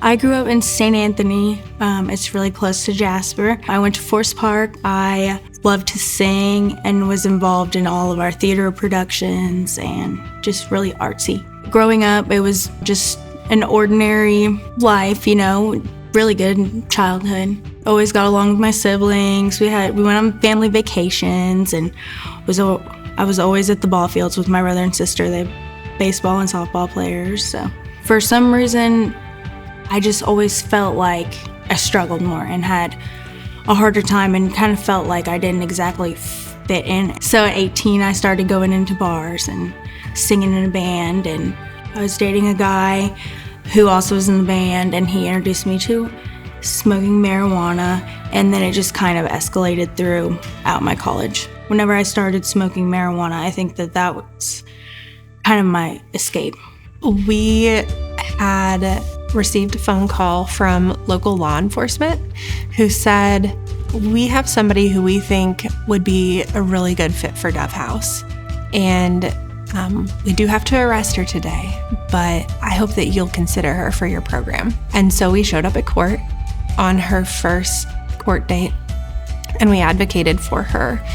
I grew up in St. Anthony. It's really close to Jasper. I went to Forest Park. I loved to sing and was involved in all of our theater productions and just really artsy. Growing up, it was just an ordinary life, really good childhood. Always got along with my siblings. We went on family vacations, and I was always at the ball fields with my brother and sister. They're baseball and softball players. So for some reason, I just always felt like I struggled more and had a harder time and kind of felt like I didn't exactly fit in. So at 18, I started going into bars and singing in a band, and I was dating a guy who also was in the band, and he introduced me to smoking marijuana, and then it just kind of escalated throughout my college. Whenever I started smoking marijuana, I think that was kind of my escape. We had received a phone call from local law enforcement who said, we have somebody who we think would be a really good fit for Dove House. And we do have to arrest her today, but I hope that you'll consider her for your program. And so we showed up at court on her first court date, and we advocated for her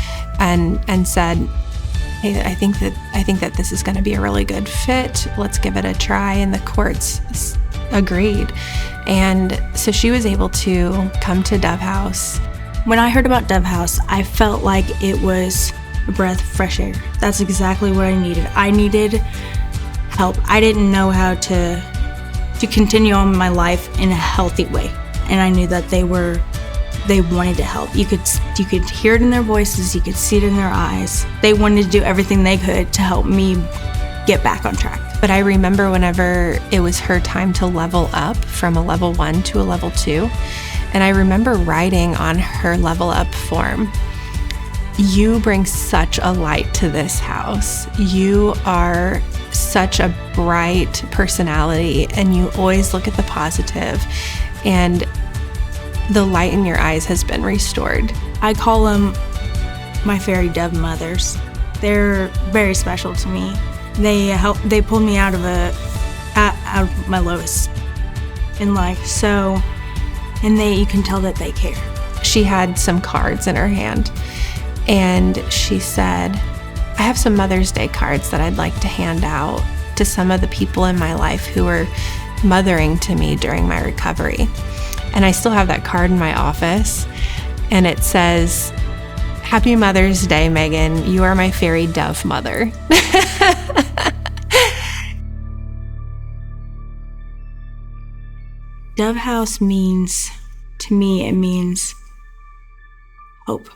and said, hey, I think that this is going to be a really good fit. Let's give it a try. And the courts agreed. And so she was able to come to Dove House. When I heard about Dove House, I felt like it was a breath of fresh air. That's exactly what I needed. I needed help. I didn't know how to continue on my life in a healthy way. And I knew that they wanted to help. You could hear it in their voices, you could see it in their eyes. They wanted to do everything they could to help me get back on track. But I remember whenever it was her time to level up from a level 1 to a level 2, and I remember writing on her level up form, you bring such a light to this house. You are such a bright personality, and you always look at the positive, and the light in your eyes has been restored. I call them my fairy dove mothers. They're very special to me. They pulled me out of my lowest in life. So, and you can tell that they care. She had some cards in her hand, and she said, I have some Mother's Day cards that I'd like to hand out to some of the people in my life who were mothering to me during my recovery. And I still have that card in my office, and it says, Happy Mother's Day, Megan. You are my fairy dove mother. Dove House means, to me, it means hope.